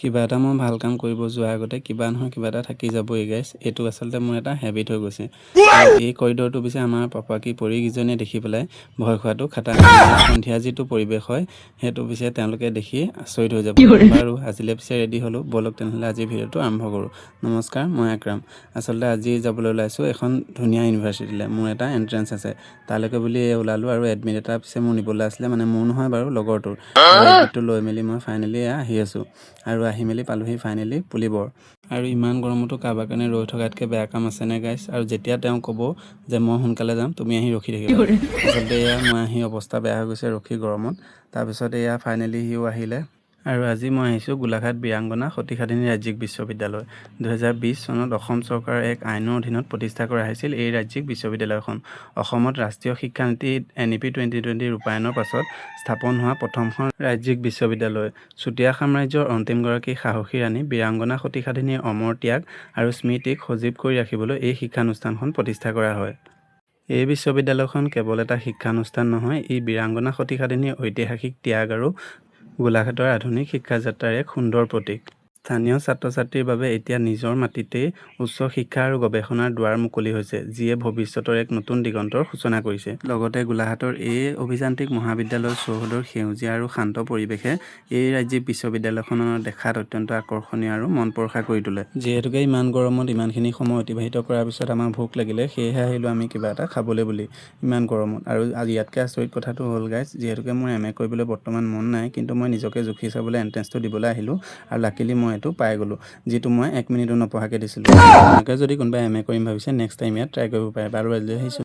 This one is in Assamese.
কিবা এটা মই ভাল কাম কৰিব যোৱাৰ আগতে কিবা নহয় কিবা এটা থাকি যাবই গাইছ। এইটো আচলতে মোৰ এটা হেবিট হৈ গৈছে। আৰু এই কৰিডৰটো পিছে আমাৰ পাপাকী পৰিকেইজনীয়ে দেখি পেলাই ভয় খোৱাটো খাটাং। ইয়াত সন্ধিয়া যিটো পৰিৱেশ হয় সেইটো পিছে তেওঁলোকে দেখি আচৰিত হৈ যাব। বাৰু আজিলৈ পিছে ৰেডি হ'লোঁ, ব'লক তেনেহ'লে আজিৰ ভিডিঅ'টো আৰম্ভ কৰোঁ। নমস্কাৰ, মই আকৰাম। আচলতে আজি যাবলৈ ওলাইছোঁ এখন ধুনীয়া ইউনিভাৰ্চিটিলৈ। মোৰ এটা এণ্ট্ৰেঞ্চ আছে, তালৈকে বুলি ওলালোঁ। আৰু এডমিট এটা পিছে মোৰ নিবলৈ আছিলে, মানে মোৰ নহয় বাৰু, লগৰটোৰ। আৰু এডমিটটো লৈ মেলি মই ফাইনেলি আহি আছোঁ। আৰু আহি মেলি পালোহি ফাইনেলি পুলিবৰ। আৰু ইমান গৰমতো কাৰোবাৰ কাৰণে ৰৈ থকাতকৈ বেয়া কাম আছেনে গাইছ। আৰু যেতিয়া তেওঁ ক'ব যে মই সোনকালে যাম, তুমি আহি ৰখি থাকিবা। আচলতে এয়া মই আহি অৱস্থা বেয়া হৈ গৈছে ৰখি গৰমত। তাৰপিছত এয়া ফাইনেলি সিও আহিলে। আৰু আজি মই আহিছোঁ গোলাঘাট বীৰাংগনা সতীসাধিনী ৰাজ্যিক বিশ্ববিদ্যালয়। 2020 চনত অসম চৰকাৰৰ এক আইনৰ অধীনত প্ৰতিষ্ঠা কৰা হৈছিল এই ৰাজ্যিক বিশ্ববিদ্যালয়খন। অসমত ৰাষ্ট্ৰীয় শিক্ষানীতি NEP 2020 ৰূপায়ণৰ পাছত স্থাপন হোৱা প্ৰথমখন ৰাজ্যিক বিশ্ববিদ্যালয়। চুতীয়া সাম্ৰাজ্যৰ অন্তিমগৰাকী সাহসী ৰাণী বীৰাংগনা সতীসাধিনীৰ অমৰ ত্যাগ আৰু স্মৃতিক সজীৱ কৰি ৰাখিবলৈ এই শিক্ষানুষ্ঠানখন প্ৰতিষ্ঠা কৰা হয়। এই বিশ্ববিদ্যালয়খন কেৱল এটা শিক্ষানুষ্ঠান নহয়, ই বীৰাংগনা সতীসাধিনীৰ ঐতিহাসিক ত্যাগ আৰু গোলাঘাটৰ আধুনিক শিক্ষা যাত্ৰাৰ এক সুন্দৰ প্ৰতীক। স্থানীয় ছাত্ৰ-ছাত্ৰীৰ বাবে এতিয়া নিজৰ মাটিতেই উচ্চ শিক্ষা আৰু গৱেষণাৰ দুৱাৰ মুকলি হৈছে, যিয়ে ভৱিষ্যতৰ এক নতুন দিগন্তৰ সূচনা কৰিছে। লগতে গোলাঘাটৰ এই অভিযান্ত্ৰিক মহাবিদ্যালয়ৰ চৌহদৰ সেউজীয়া আৰু শান্ত পৰিৱেশে এই ৰাজ্যিক বিশ্ববিদ্যালয়খনৰ দেখাত অত্যন্ত আকৰ্ষণীয় আৰু মন পৰশা কৰি তোলে। যিহেতুকে ইমান গৰমত ইমানখিনি সময় অতিবাহিত কৰাৰ পিছত আমাৰ ভোক লাগিলে, সেয়েহে আহিলোঁ আমি কিবা এটা খাবলৈ বুলি ইমান গৰমত। আৰু আজি ইয়াতকৈ আচৰিত কথাটো হ'ল গাইজ, যিহেতুকে মোৰ MA কৰিবলৈ বৰ্তমান মন নাই, কিন্তু মই নিজকে জুখি চাবলৈ এণ্ট্ৰেঞ্চটো দিবলৈ আহিলোঁ। আৰু লাকিলি মই এইটো পাই গ'লোঁ, যিটো মই 1 মিনিটো নপঢ়াকৈ দিছিলোঁ। এনেকৈ যদি কোনোবাই MA কৰিম ভাবিছে, নেক্সট টাইম ইয়াত ট্ৰাই কৰিব পাৰে। বাৰু আজিলৈ আহিছোঁ।